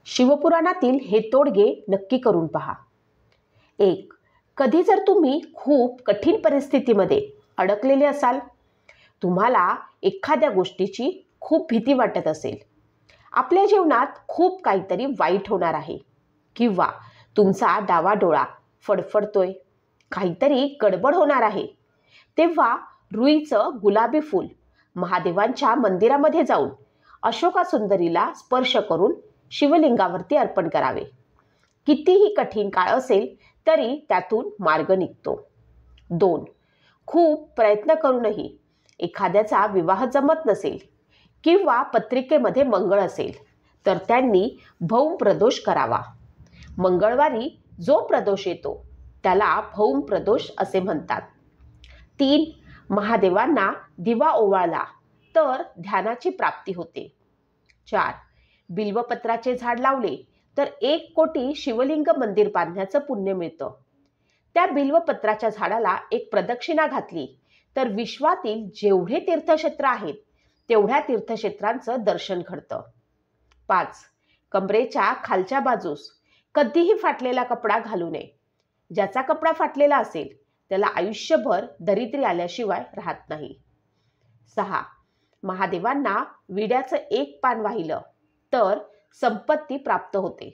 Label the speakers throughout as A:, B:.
A: शिवपुराणातील हे तोडगे नक्की करून पहा. 1. कधी जर तुम्ही खूप कठीण परिस्थितीमध्ये अडकलेले असाल, तुम्हाला एखाद्या गोष्टीची खूप भीती वाटत असेल, आपल्या जीवनात खूप काहीतरी वाईट होणार आहे किंवा तुमचा डावाडोळा फडफडतोय, काहीतरी गडबड होणार आहे, तेव्हा रुईचं गुलाबी फूल महादेवांच्या मंदिरामध्ये जाऊन अशोका सुंदरीला स्पर्श करून शिवलिंगावरती अर्पण करावे. कितीही कठीण काळ असेल तरी त्यातून मार्ग निघतो. 2. खूप प्रयत्न करूनही एखाद्याचा विवाह जमत नसेल किंवा पत्रिकेमध्ये मंगळ असेल तर त्यांनी भौम प्रदोष करावा. मंगळवारी जो प्रदोष येतो त्याला भौम प्रदोष असे म्हणतात. 3. महादेवांना दिवा ओवाळला तर ध्यानाची प्राप्ती होते. 4. बिल्वपत्राचे झाड लावले तर 1 कोटी शिवलिंग मंदिर बांधण्याचं पुण्य मिळतं. त्या बिल्वपत्राच्या झाडाला एक प्रदक्षिणा घातली तर विश्वातील जेवढे तीर्थक्षेत्र आहेत तेवढ्या तीर्थक्षेत्रांचं दर्शन घडतं. 5. कमरेच्या खालच्या बाजूस कधीही फाटलेला कपडा घालू नये. ज्याचा कपडा फाटलेला असेल त्याला आयुष्यभर दरिद्री आल्याशिवाय राहत नाही. 6. महादेवांना विड्याचं 1 पान वाहिलं तर संपत्ती प्राप्त होते.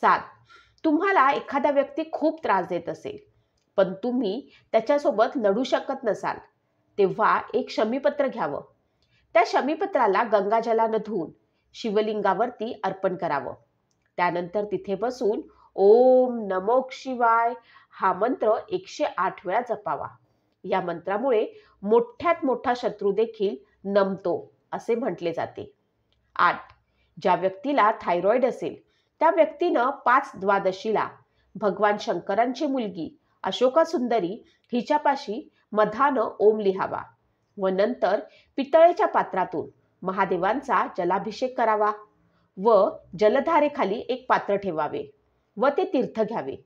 A: 7. तुम्हाला एखादा व्यक्ती खूप त्रास देत असेल पण तुम्ही त्याच्यासोबत लढू शकत नसाल तेव्हा एक शमीपत्र घ्यावं. त्या शमीपत्राला गंगाजलानं धुवून शिवलिंगावरती अर्पण करावं. त्यानंतर तिथे बसून ओम नमो शिवाय हा मंत्र 108 वेळा जपावा. या मंत्रामुळे मोठ्यात मोठा शत्रू देखील नमतो असे म्हटले जाते. 8. ज्या व्यक्तीला थायरॉइड असेल त्या व्यक्तीनं 5 द्वादशीला भगवान शंकरांची मुलगी अशोका सुंदरी हिच्यापाशी मधानं ओम लिहावा व नंतर पितळेच्या पात्रातून महादेवांचा जलाभिषेक करावा व जलधारेखाली एक पात्र ठेवावे व ते तीर्थ घ्यावे.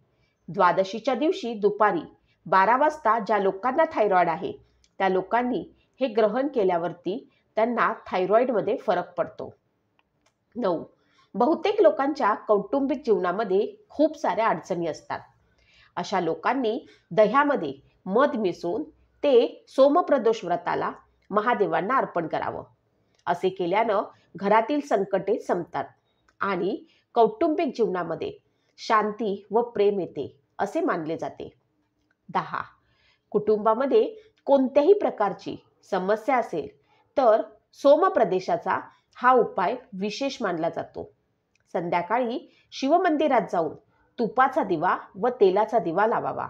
A: द्वादशीच्या दिवशी दुपारी 12 वाजता ज्या लोकांना थायरॉइड आहे त्या लोकांनी हे ग्रहण केल्यावरती त्यांना थायरॉइडमध्ये फरक पडतो. 9. बहुतेक लोकांच्या कौटुंबिक जीवनामध्ये खूप साऱ्या अडचणी असतात. अशा लोकांनी दह्यामध्ये मध मिसळून ते सोमप्रदोष व्रताला महादेवांना अर्पण करावं. असे केल्यानं घरातील संकटे संपतात आणि कौटुंबिक जीवनामध्ये शांती व प्रेम येते असे मानले जाते. 10. कुटुंबामध्ये कोणत्याही प्रकारची समस्या असेल तर सोमप्रदेशाचा हा उपाय विशेष मानला जातो. संध्याकाळी शिवमंदिरात जाऊन तुपाचा दिवा व तेलाचा दिवा लावावा.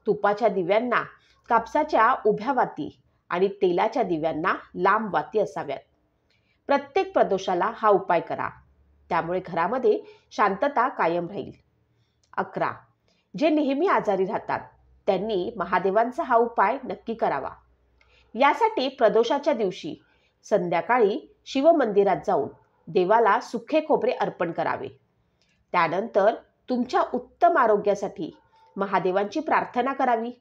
A: तुपाच्या दिव्यांना कापसाच्या उभ्या वाती आणि तेलाच्या दिव्यांना लांब वाती असाव्यात. प्रत्येक प्रदोषाला हा उपाय करा, त्यामुळे घरामध्ये शांतता कायम राहील. 11. जे नेहमी आजारी राहतात त्यांनी महादेवांचा हा उपाय नक्की करावा. यासाठी प्रदोषाच्या दिवशी संध्याकाळी शिवमंदिरात जाऊन देवाला सुखे खोबरे अर्पण करावे. त्यानंतर तुमच्या उत्तम आरोग्यासाठी महादेवांची प्रार्थना करावी.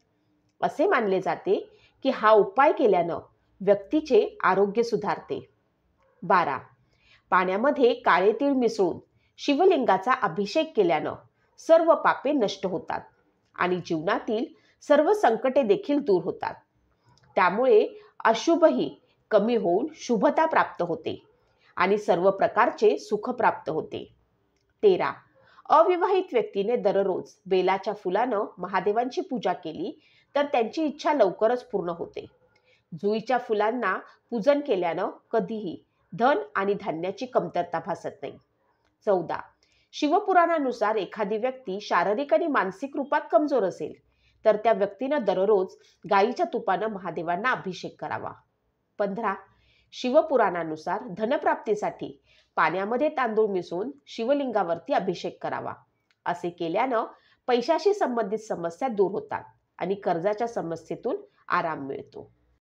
A: असे मानले जाते की हा उपाय केल्यानं व्यक्तीचे आरोग्य सुधारते. 12. पाण्यामध्ये काळे तीळ मिसळून शिवलिंगाचा अभिषेक केल्यानं सर्व पापे नष्ट होतात आणि जीवनातील सर्व संकटे देखील दूर होतात. त्यामुळे अशुभही कमी होऊन शुभता प्राप्त होते आणि सर्व प्रकारचे सुख प्राप्त होते. 13. अविवाहित व्यक्तीने दररोज बेलाच्या फुलानं महादेवांची पूजा केली तर त्यांची इच्छा लवकरच पूर्ण होते. जुईच्या फुलांना पूजन केल्यानं कधीही धन आणि धान्याची कमतरता भासत नाही. 14. शिवपुराणानुसार एखादी व्यक्ती शारीरिक आणि मानसिक रूपात कमजोर असेल तर त्या व्यक्तीनं दररोज गाईच्या तुपानं महादेवांना अभिषेक करावा. 15. शिवपुराणानुसार धनप्राप्तीसाठी पाण्यामध्ये तांदूळ मिसळून शिवलिंगावरती अभिषेक करावा. असे केल्यानं पैशाशी संबंधित समस्या दूर होतात आणि कर्जाच्या समस्येतून आराम मिळतो.